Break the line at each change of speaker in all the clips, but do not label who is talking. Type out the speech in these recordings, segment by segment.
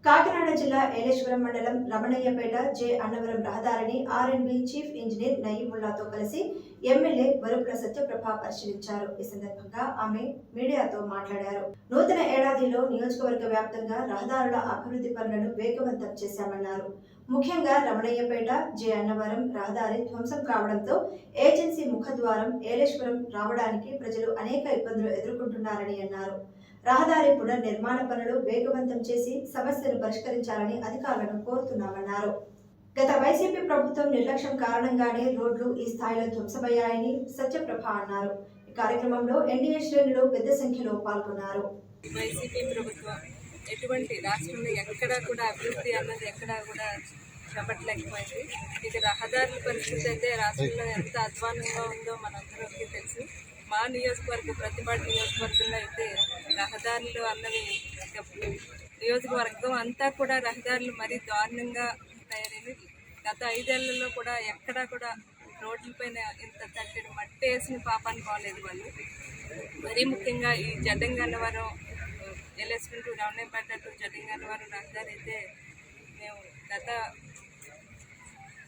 కాకినాడ జిల్లా ఏలేశ్వరం మండలం రమణయ్యపేట జె అన్నవరం రహదారిని ఆర్ఎండ్బి చీఫ్ ఇంజనీర్ నయీముల్లాతో కలిసి ఎమ్మెల్యే వరుపుల సత్యప్రభ పరిశీలించారు. ఈ సందర్భంగా ఆమె మీడియాతో మాట్లాడారు. నూతన ఏడాదిలో నియోజకవర్గ వ్యాప్తంగా రహదారుల అభివృద్ధి పనులను వేగవంతం చేశామన్నారు. ముఖ్యంగా రమణయ్యపేట జె అన్నవరం రహదారి ధ్వంసం కావడంతో ఏజెన్సీ ముఖద్వారం ఏలేశ్వరం రావడానికి ప్రజలు అనేక ఇబ్బందులు ఎదుర్కొంటున్నారని అన్నారు. రహదారి పునర్నిర్మాణ పనులు వేగవంతం చేసి సమస్యను పరిష్కరించాలని అధికారులను కోరుతున్నామన్నారు. గత వైసీపీ ప్రభుత్వం నిర్లక్ష్యం కారణంగానే రోడ్లు ఈ స్థాయిలో ధ్వంసమయ్యాయని సత్యప్రభ అన్నారు. ఈ కార్యక్రమంలో ఎన్డీఏ శ్రేణులు పెద్ద సంఖ్యలో పాల్గొన్నారు.
వైసీపీ ప్రభుత్వం ఎటువంటి రాష్ట్రంలో ఎక్కడా కూడా అభివృద్ధి అన్నది ఎక్కడా కూడా చేపట్టలేకపోయింది. ఇక రహదారుల పరిస్థితి అయితే రాష్ట్రంలో ఎంత అధ్వానంగా ఉందో మనందరికీ తెలుసు. మా నియోజకవర్గం ప్రతిపాటి నియోజకవర్గంలో అయితే రహదారులు అన్నవి నియోజకవర్గం అంతా కూడా రహదారులు మరీ దారుణంగా తయారైంది. గత 5 ఏళ్లలో కూడా ఎక్కడా కూడా రోడ్లపైన ఇంత తట్టడి మట్టి వేసిన పాపాన్ని పోలేదు వాళ్ళు. మరీ ముఖ్యంగా ఈ జడ్డంగన్నవరం ఎల్ఎస్పీ టు రమణయ్యపేట టు జడ్డంగన్నవరం రహదారి అయితే మేము గత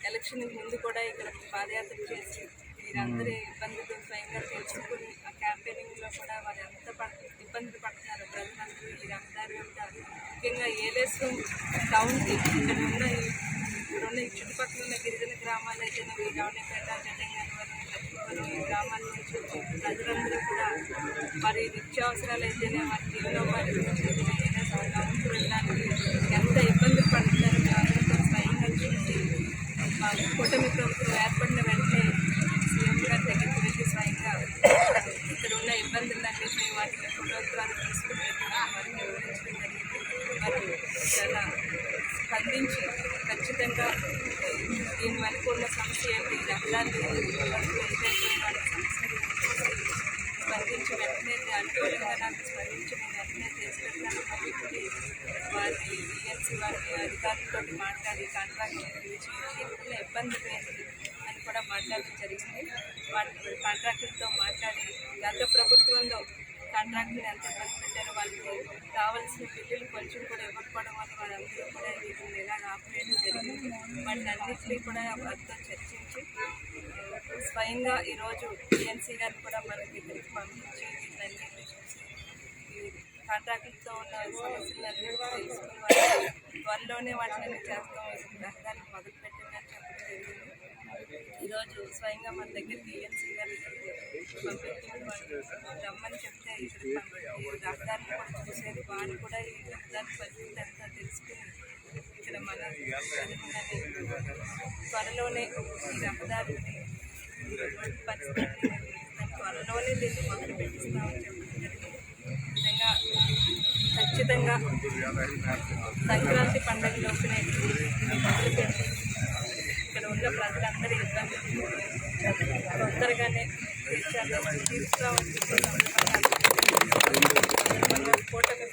ఎలక్షన్ ముందు కూడా ఇక్కడ పాదయాత్ర చేసి వీరందరి ఇబ్బందులు స్వయంగా తెలుసుకుని ఆ క్యాంపెయినింగ్లో కూడా వారు ఎంత ఇబ్బందులు పడుతున్నారు ప్రజలందరూ ఈ రహదారి అంతా. ముఖ్యంగా ఏలేశ్వరం టౌన్కి ఇక్కడున్న ఈ చుట్టుపక్కల ఉన్న గిరిజన గ్రామాలు అయితే ఈ రమణయ్యపేట జడ్డంగన్నవరం లక్ష్మీపురం ఈ గ్రామాల నుంచి ప్రజలందరూ కూడా వారి నిత్యావసరాలు అయితేనే వారి జీవనోపాధి టౌన్కి వెళ్ళడానికి ఎంత ఇబ్బందులు పడుతున్నారో మేమందరితో స్వయంగా చూసి మా కూటమి ప్రభుత్వం ఏర్పడిన వెంటనే సీఎం గారి దగ్గరికి వెళ్ళి స్వయంగా ఇక్కడ ఉన్న ఇబ్బందులన్నింటినీ వాటిని ప్రభుత్వాన్ని తీసుకుని వారికి వివరించడం జరిగింది. మరి చాలా స్పందించి ఖచ్చితంగా దీని వెనుక ఉన్న సమస్య ఏంటి, రహదారి ఏదైతే వాటి సమస్యలు స్పందించి వెంటనే అనుకూలంగా నాకు స్పందించి నేను వెంటనే తీసుకెళ్తాను కాబట్టి వారి ఈఎన్సీ వారి అధికారులతో మాట్లాడి కాంట్రాక్ట్ ఎప్పుడైనా ఇబ్బందులు ఏంటి అని కూడా మాట్లాడడం జరిగింది. వాటి కాంట్రాక్టులతో మాట్లాడి గత ప్రభుత్వంలో కాంట్రాక్టులు ఎంత ఇబ్బంది పెట్టారో వాళ్ళకి కావాల్సిన బిల్లులు కొంచెం కూడా ఇవ్వకపోవడం వల్ల వాళ్ళందరూ కూడా వీటిని ఇలా ఆపరేయడం జరిగింది. వాటిని అన్నింటినీ కూడా వారితో చర్చించి స్వయంగా ఈరోజు ఈఎన్సీ గారిని కూడా మనకి ఇక్కడికి పంపించి వీటన్నింటినీ చూసి ఈ కాంట్రాక్టులతో ఉన్న సమస్యలన్నీ తెలుసుకుని వాళ్ళు త్వరలోనే వాటిని చేస్తాం, రహదారికి మొదలుపెట్టిందని చెప్పడం జరిగింది. ఈరోజు స్వయంగా మన దగ్గరికి ఈఎన్సీ గారు పంపించి వాళ్ళు రమ్మని చెప్తే ఇక్కడ రహదారిని కూడా చూసేది వారు కూడా ఈ రహదారి పరిస్థితి అంతా తెలుసుకుని ఇక్కడ మన త్వరలోనే ఈ రహదారిని పరిస్థితి త్వరలోనే దీన్ని మొదలు పెట్టిస్తామని చెప్పడం జరిగింది. విధంగా ఖచ్చితంగా సంక్రాంతి పండుగలోపునే మొదలుపెట్టి ఇక్కడ ఉన్న ప్రజలందరి ఇబ్బందులు తొందరగానే తీర్చాలని తీర్చుకోవాలని చెప్పి కూటమి